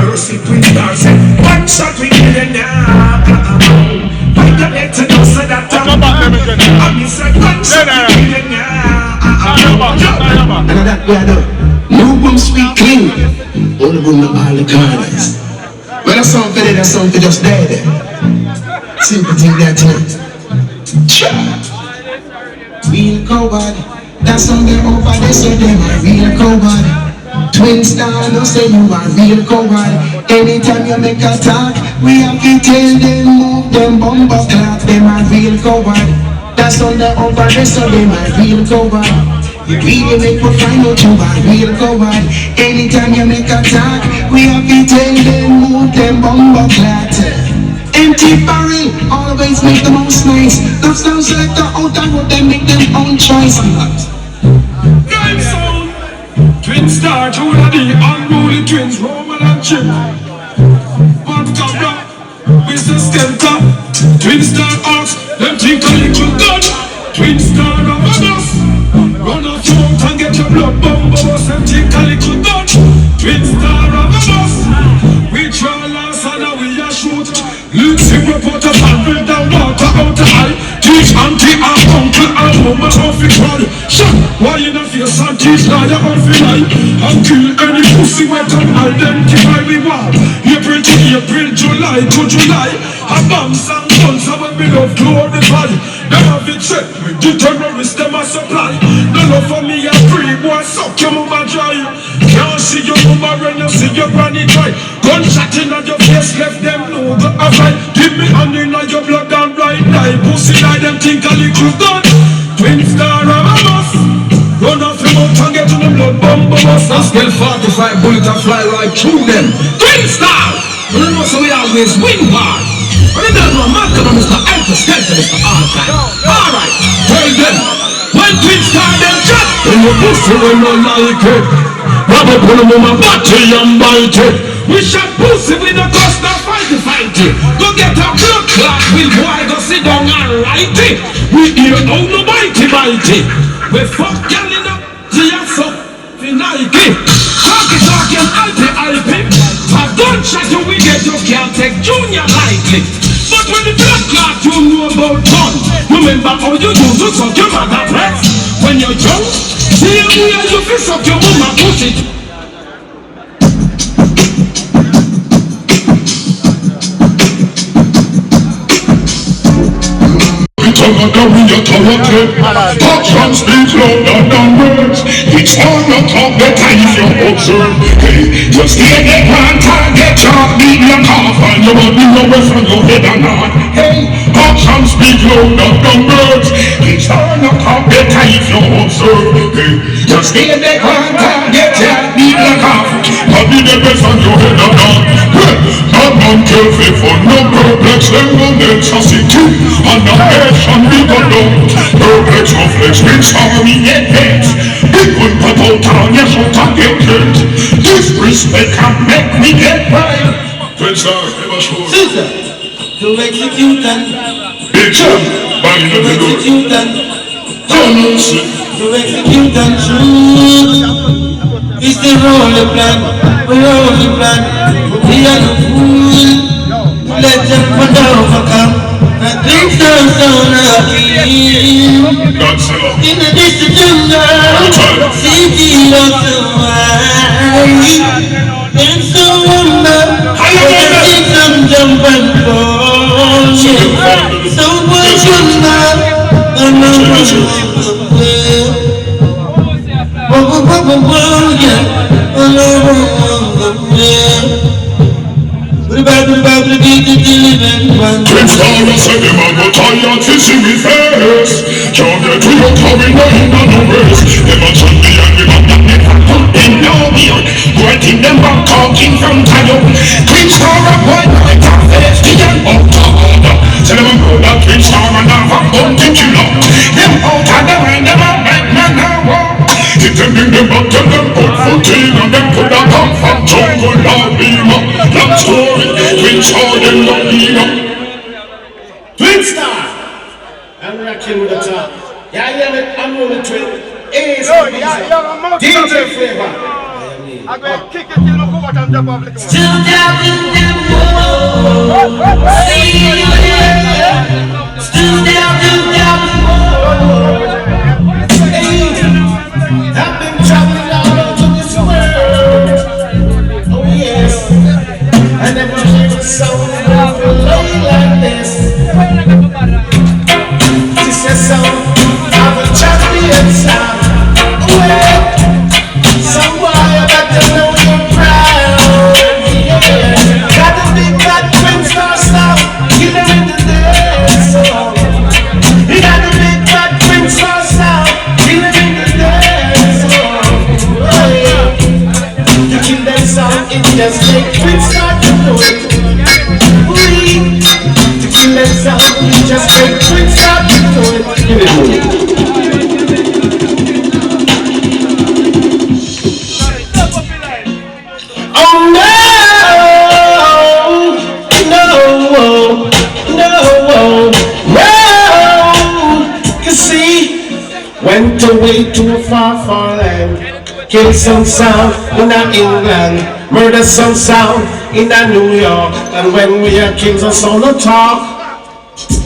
mercy, twin stars. One shot we get it now. Find the letter, no say that. I'm inside one shot we get it now. And that we are no room sweet clean. All the room of all the corners. When I sound for that sound for just there. Simple thing that tonight. Real coward. That's on them over there, so them a real coward. Twin star, no say you are real coward. Anytime you make a talk, we have to tell them move them bumper clock. Them a real coward. That's on them over there, so them a real coward. You really make me find out you are real coward. Anytime you make a talk, we have to tell them move them bumper clock. Empty barrel, always make the most nice. That sounds like the outer road, they make them own choice. Game sound, twin star, Judah the unruly twins, Roman and Jim. What come Mr. Skeletor, twin star arts, them think a little gun. Twin star of us, run off your mouth and get your blood bomb, boss, and think a little gun. Twin star of us, we try last and now we are shoot. Lucy reporter and build down water out the eye. Teach auntie and uncle and woman off it run. Shut, why you not face and teach liar off it lie. And kill any pussy we can identify we want. April to April, July to July. A bombs and guns and when we love glorify. Them have it check with the terrorists them a supply. No love for me a free boy suck your mama dry. Can't see your mama when you see your granny dry. Gunshot in your face left them know the avoid. Give me hand in your blood and right eye. Pussy lie them think a little gun. Twin star of a bus. Run off your mouth and get to the blood bomb bus. And still 45 bullets and fly right through them. Twin star! You know so we always win hard. But you don't know Malcolm and Mr. Alpha Skelton is the all-time. Alright, tell them. When twin star them shot. When you pussy will not like it. Rub up on the woman body and bite it. We shot pussy with a cost of fight it. Go get a blood clot, will boy go sit down and write it. We hear no bitey. We fuck y'all in the so Nike. Talking IP. A gunshot you we get, you can't take junior lightly. But when the blood clot you know about gun. Remember how you used to suck your mother breast. When you're young, see you and you feel suck your mama pussy. Action speaks louder than words. It's all not talk better if you observe. Hey, just hear the one target shot, beat your cough and you won't be nowhere from your head and heart. Hey, action speaks louder than words. It's all not talk better if you observe. Hey, just hear the one target shot, beat your cough and be the best from your head and heart. Well, not careful for no perplex, them no necessity. And the nation we go down. Perplex of flex, which army get heads. It could pop out on your shot and get hurt. Disrespect can make me get by. Twin star, never sure. Sister, to execute and big shot, bang in the door. Execute and to execute and shoot. It's the rolling plan, we rolling plan. We are the fool. Let them put overcome. And things don't sound happy. In the distant jungle, city of the wild. And so wonder, what the things I'm jumping for. So much wonder, and no Twin stars say them a go tired to see me face. Can't get to your car in no race. Them a shut me and them a knock me from them no beard. Writing them back talking from Tayo. Twin star a boy like a face the young out of. Say them a go that twin star and have a bounty killer. Them out of the mind them a bad man now walk. Hit them in the back and them put 14 and them put a gun from jungle or beamer. Long story, twin star them no beamer. Twin star! I'm rocking with the top. Yeah, I'm rolling twin. Ace, DJ Flava. I'm going to kick it till you go out and jump off like a Still down in them walls. See you there. Still down in them walls. I've been traveling all over this world. Oh yes. I never heard a song that play like this. This is a song of a champion sound. Oh yeah. Some boy you got to know your pride. Yeah. Got a big bad twin star sound. Give them in the dance song. You got a big bad twin star sound. Give them in the dance song. Oh yeah. You kill that sound, it just make twin star to do it. We to kill that sound, it just make twin star to do it. Give it. Oh no, no, no, no. You see, went away to a far, far land. Kill some sound in England, murder some sound in New York. And when we are kings of sound of talk,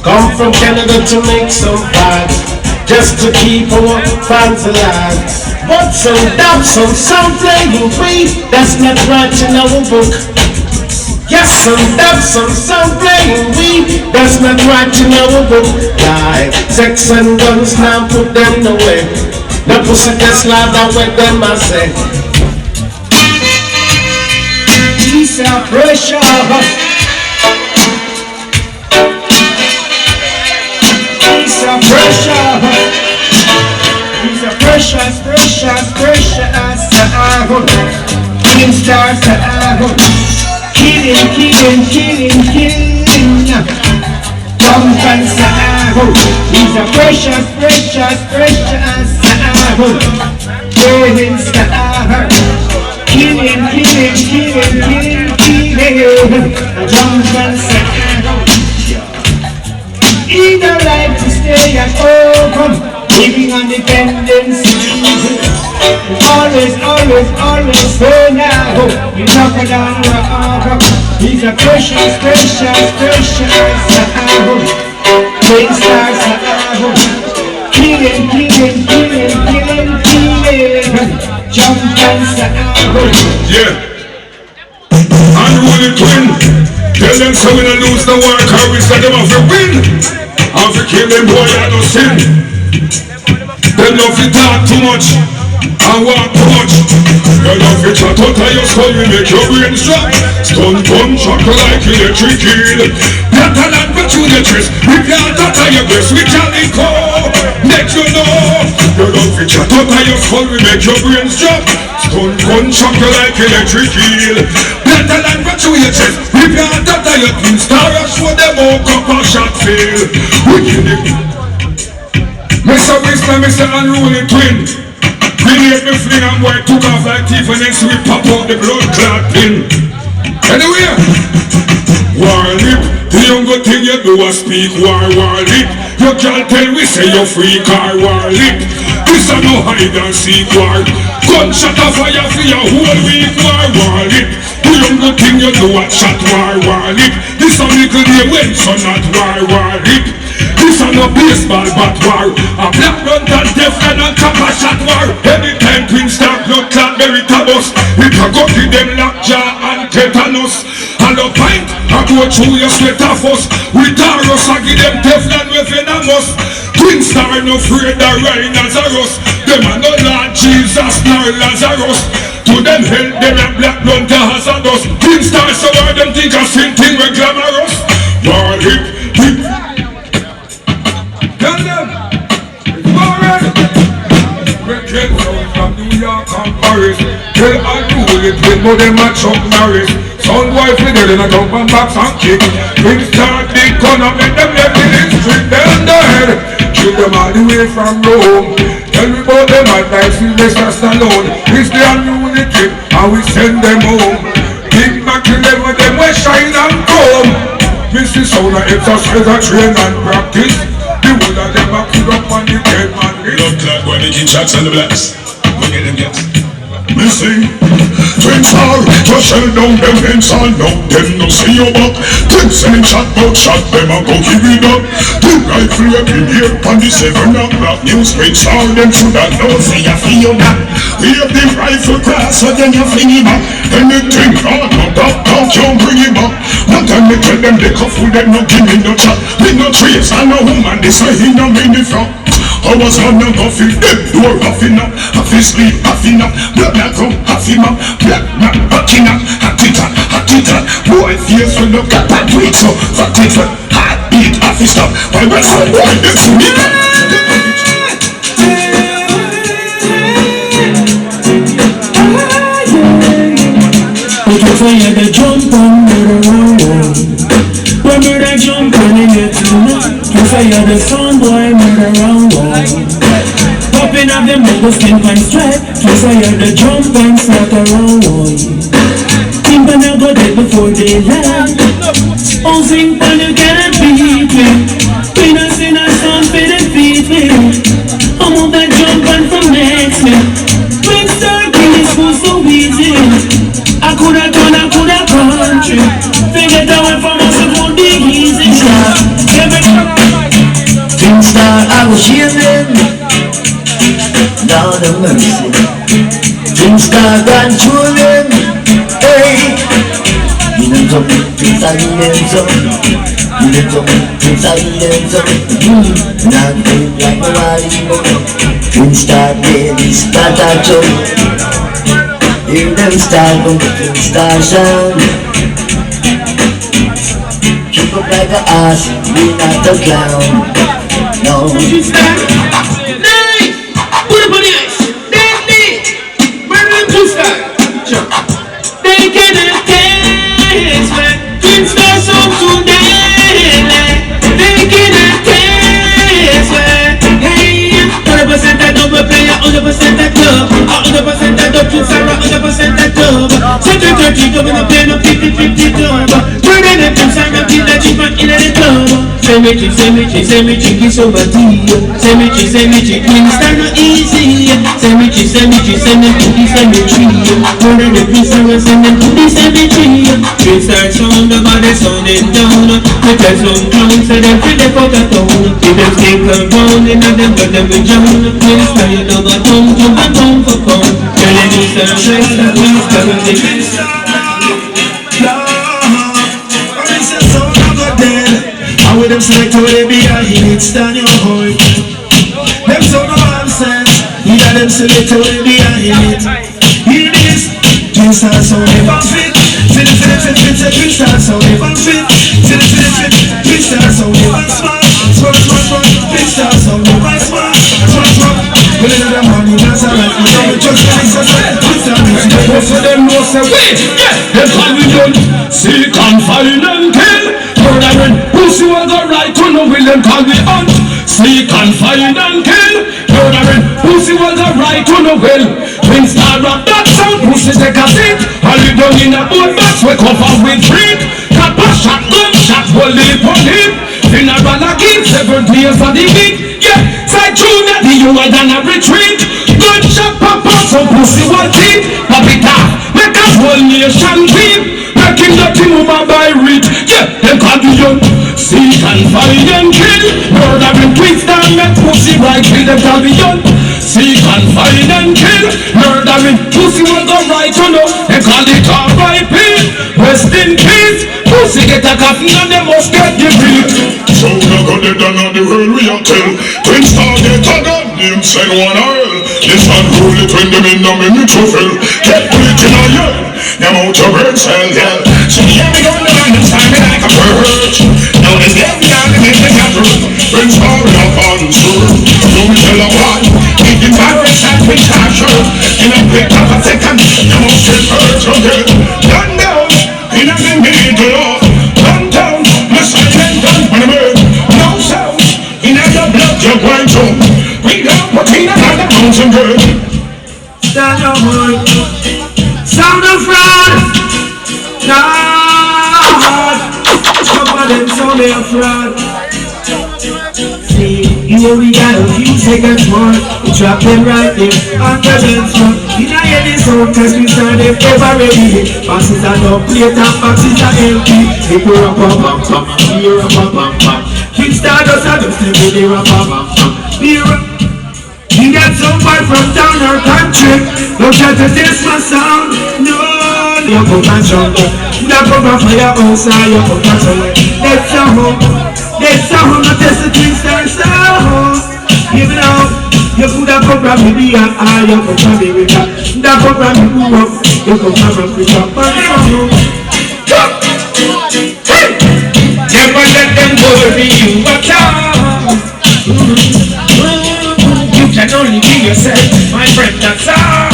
come from Canada to make some bags, just to keep our fans alive. But some doubt, some sound playing free, that's not right in our book. Yes, some doubt, some sound playing we, that's not right in our book. Like sex and guns, now put them away. The pussy gets louder when them I say. Peace and pressure. Peace and pressure. He's a precious, precious, precious killing stars, killing, killing, killing, killing. Jump and sahur. He's a precious, precious, precious killing star. Killing, killing, killing, killing, killing. Jump and sahur. He don't like to stay at home, living on dependency. Always, always, always say now. You knock it down rock. He's a precious, precious, precious killing stars. Killing, killing, killing, killing, killing. Jump and sahur. Yeah. Unruly twin. Tell them so we don't lose the war, cause we said them off to win. Have to kill them boy and no sin. They love to talk too much and walk too much. They love to chat out of your skull, we make your brains drop. Stun gun shock like electric eel. Better than opportunities, we can't out of your breast, we can't go. Make you know. They love to chat out of your skull, we make your brains drop. Stun gun shock like electric eel. Better than opportunities, we can't out of your twin star rush for them all cup of shot fail. We kill it. Mr. Whistler, Mr. Unruly Twin. Grenade me fling and boy took off like teeth and then we pop out the blood clot pin. Anyway, war lip, the younger thing you do is speak war lip. You can't tell we say you free car war lip. This a no hide and seek war. Gunshot of fire for your whole week war lip. The younger thing you do is shot war lip. This a little day when so not war lip. This a no baseball bat war. A black run and Teflon and copper shot war. Anytime twin star blood clot berry tabus. It a go to them lockjaw and tetanus. And a pint a go through your sweat of us. We Taurus a give them Teflon with venomous. Twin star no afraid of Ryan Lazarus. Them a no Lord Jesus nor Lazarus. To them hell them a black blood to hazardous. Twin star so why them think a sin thing we glamorous. War hip hip. Tell them, it's alright. We get sound from New York and Paris. Tell Unruly Twin, but them a Chuck Norris. Sound boy for them in a jump and box and kick. Bring start big gun up, make them left in the street. Them dead, kill them all the way from Rome. Tell me about them at like Sylvester Stallone. It's the Unruly Twin, and we send them home. Big Mac 11, them we shine and come. This is how the exercise a train and practice. The whole of them a put up on the dead man. Blood clot boy making shots on the blacks. We get them get. Me sing, Twin star, just shell down them hands all now. Them no see you back. Them send shot bout shot, them a go give it up. The rifle up in here, on the 7 o'clock news. Twin star, them shoulda know say you feel that. We have the rifle cross, so then you fling it back. Anything wrong, no talk, you bring it back. One time me tell them they cuff with them, no give me no chat. Me no trace, I no woman, this way he no mean the front. I was on the coffee, them door huffing up. Half his sleep, huffing up. Black man come, huffing up. Black man hacking up. Hot it up. Boy, face will look at that weight so fat it up. Heartbeat, half his stop. Why was I boy, it's me. Put your fire, the jump on murder. When murder jump on in your tune. You fire the sound boy, murder round. Popping up them with the skin and stripe. You fire the jump and slap around. Think when I go dead before daylight. Oh, think when you can't beat me. We not seen a sound for defeat me. I'm on that jump and from next me. When start killing school so easy. I coulda done, I coulda country. Figure that way from us, it won't be easy. Twin star, I was hearing Lord of mercy. Twin star, grandchildren. Hey, you know something, twin star, you know something. You know something, twin star, you know something. Not good like nobody knows. Twin star, baby, start a jump. Hear them start from the twin star sound. Keep up like a ass, we not a clown. No. Twin star, hey, put up on the ice. Deadly, murder twin star. They cannot taste me. Twin star song today. They cannot taste me. Hey, 100% a double player, 100% a club. 100% a double twin star, 100% a club. Second 30 coming up, play no 50-50 club. Murder them twin star, I'm in the jeep and in the club. Say me chick, it's over tea. Say me chick, twin star no easy. Say me chick, send them to the cemetery. Murder the twin star, send them to the cemetery. Twin star sound, the body sounding down. We tell some clowns, say them feel they fuck a town. If them stick around, they know them got them with John. Twin star, you know what tongue, jump and pound for pound. Tell them twin star, twin star, twin star. With them select how they be a hit, stand your hold. Them so no nonsense. Neither them select how they be a hit. Hear this, twin star sound never fit. Twin star sound never fit. Twin star sound never smart. Twin star sound never smart. Well, in the morning, that's a right. You just like so twin star music. Most of them know say wait, yeah. They call me done. Seek and find and kill. Murdering, pussy was the right to know will them call me hunt. Seek and find and kill. Murdering, pussy was the right to know will. Twin star rock that sound, pussy take a seat. I live down in a boat box, we cover with freak. Cut a shot, gunshot, will live on him. Funeral again, 7 days of the week. Yeah, side junior, the younger than a retreat. Gunshot, papa, some pussy was deep. Pop it off, make a whole nation weep. Making dirty woman by reach. Yeah, them call the young. Seek and find and kill. Murdering twins down, make pussy right. Kill them call the young. Seek and find and kill. Murdering pussy was the right to know. They call it R.I.P. Rest in peace. Pussy get a coffin and they must get the beat. So we are gonna down on the world we are tell. Twin star get a gun, name send one oil. This unruly twin them in the minute to fill. Get put in a yell. Them out your bird cell, yeah. So yeah, we gonna learn them time like a bird. Now this them down and make them have room. Twin star we are born and sure. So we tell a one. Keep the virus and we charge her. In a quick of a second, you must get hurt again. Done down, in a middle of. Run down, my silent gun when I'm hurt. No sound, in your blood you're going to. We got what in another mountain girl. Stand your hold. Sound of fraud. God. Some of them sound they are fraud. See, here we got a few seconds more. We drop them right there on the bench. In a any sound test, we start them ever ready. Passes are no plate and boxes are empty. They go up, up, up, here up, up. King Stardust are just living there up, up. Here up. You got somebody from town or country. Don't try to test my sound. No, you come and shout. You come and fire outside. You come and shout. That's a home. That's a home. I test the Twin Star sound. Give it out. You could have come from India. You come from America. You come from Europe. You come from Africa. But never let them worry you at all. You can only be yourself, my friend, that's all.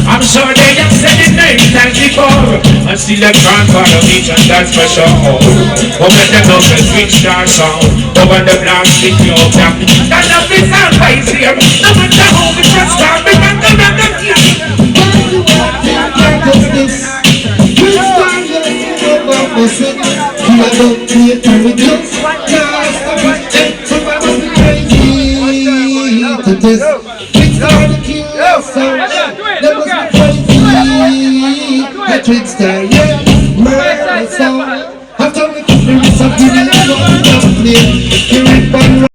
I'm sure they have said it many times before, and still a grandfather beach, and that's for sure. But when them know the Twin Star sound, but when the blast stick you up, that love is always here. No matter how we can start, we can come and come here. Twin Star,